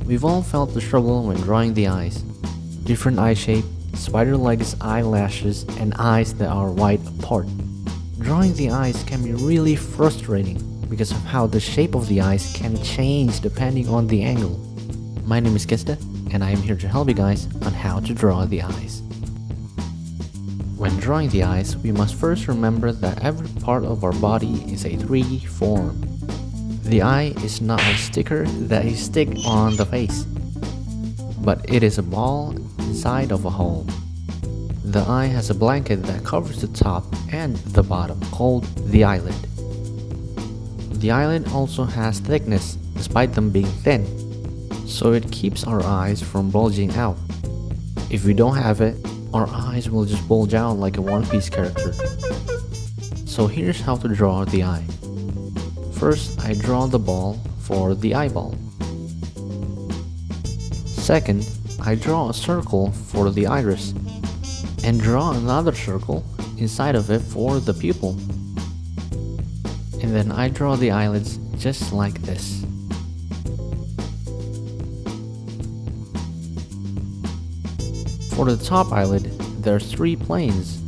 We've all felt the struggle when drawing the eyes. Different eye shape, spider legs, eyelashes, and eyes that are wide apart. Drawing the eyes can be really frustrating because of how the shape of the eyes can change depending on the angle. My name is Gesta, and I am here to help you guys on how to draw the eyes. When drawing the eyes, we must first remember that every part of our body is a 3D form. The eye is not a sticker that you stick on the face, but it is a ball inside of a hole. The eye has a blanket that covers the top and the bottom, called the eyelid. The eyelid also has thickness, despite them being thin, so it keeps our eyes from bulging out. If we don't have it, our eyes will just bulge out like a One Piece character. So here's how to draw the eye. First, I draw the ball for the eyeball. Second, I draw a circle for the iris, and draw another circle inside of it for the pupil. And then I draw the eyelids just like this. For the top eyelid, there's 3 planes,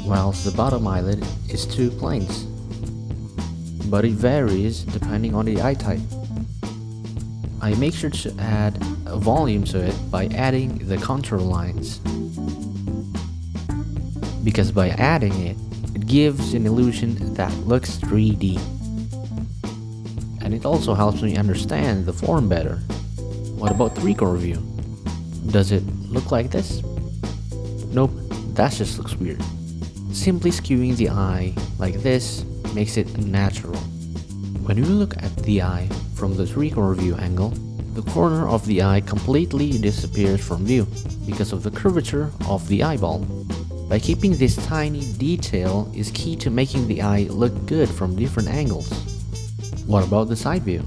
whilst the bottom eyelid is 2 planes. But it varies depending on the eye type. I make sure to add a volume to it by adding the contour lines, because by adding it, it gives an illusion that looks 3D. And it also helps me understand the form better. What about 3-quarter view? Does it look like this? Nope, that just looks weird. Simply skewing the eye like this makes it natural. When we look at the eye from the 3-quarter view angle, the corner of the eye completely disappears from view because of the curvature of the eyeball. By keeping this tiny detail is key to making the eye look good from different angles. What about the side view?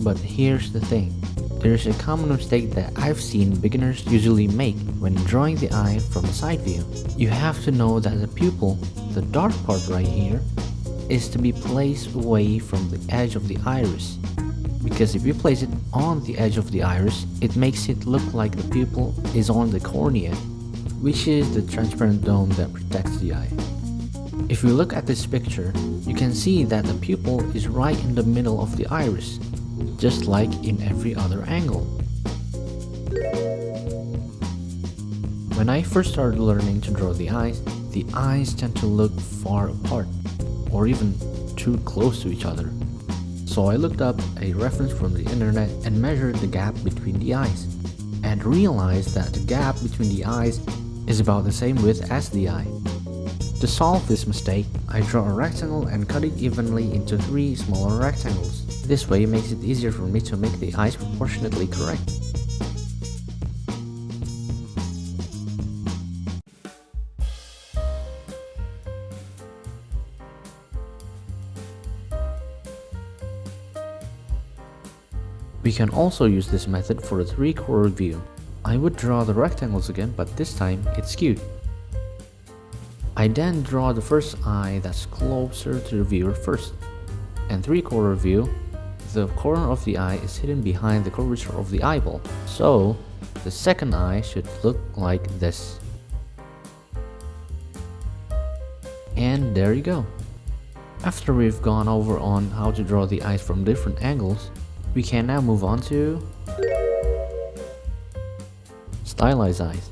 But here's the thing. There's a common mistake that I've seen beginners usually make when drawing the eye from a side view. You have to know that the pupil, the dark part right here, is to be placed away from the edge of the iris. Because if you place it on the edge of the iris, it makes it look like the pupil is on the cornea, which is the transparent dome that protects the eye. If you look at this picture, you can see that the pupil is right in the middle of the iris, just like in every other angle. When I first started learning to draw the eyes tend to look far apart, or even too close to each other. So I looked up a reference from the internet and measured the gap between the eyes, and realized that the gap between the eyes is about the same width as the eye. To solve this mistake, I draw a rectangle and cut it evenly into 3 smaller rectangles. This way makes it easier for me to make the eyes proportionately correct. We can also use this method for a 3-quarter view. I would draw the rectangles again, but this time it's skewed. I then draw the first eye that's closer to the viewer first. And 3-quarter view, the corner of the eye is hidden behind the curvature of the eyeball, so the second eye should look like this. And there you go. After we've gone over on how to draw the eyes from different angles, we can now move on to stylized eyes.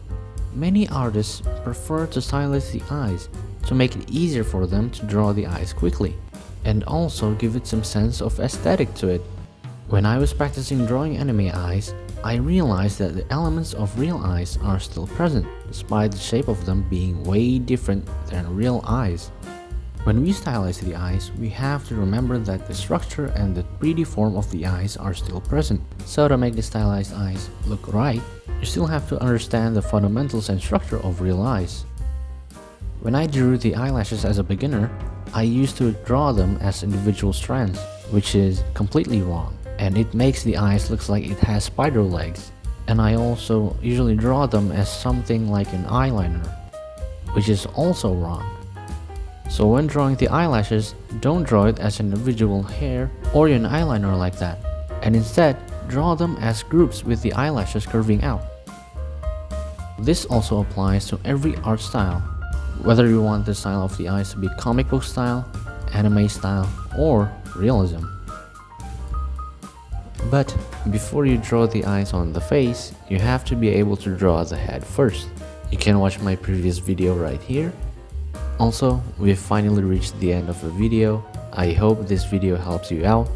Many artists prefer to stylize the eyes to make it easier for them to draw the eyes quickly, and also give it some sense of aesthetic to it. When I was practicing drawing anime eyes, I realized that the elements of real eyes are still present, despite the shape of them being way different than real eyes. When we stylize the eyes, we have to remember that the structure and the 3D form of the eyes are still present. So to make the stylized eyes look right, you still have to understand the fundamentals and structure of real eyes. When I drew the eyelashes as a beginner, I used to draw them as individual strands, which is completely wrong, and it makes the eyes look like it has spider legs. And I also usually draw them as something like an eyeliner, which is also wrong. So when drawing the eyelashes, don't draw it as an individual hair or an eyeliner like that, and instead draw them as groups with the eyelashes curving out. This also applies to every art style, whether you want the style of the eyes to be comic book style, anime style, or realism. But before you draw the eyes on the face, you have to be able to draw the head first. You can watch my previous video right here. Also, we've finally reached the end of the video. I hope this video helps you out.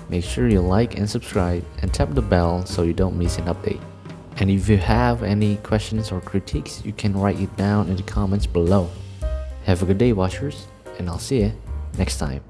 Make sure you like and subscribe and tap the bell so you don't miss an update. And if you have any questions or critiques, you can write it down in the comments below. Have a good day, watchers, and I'll see you next time.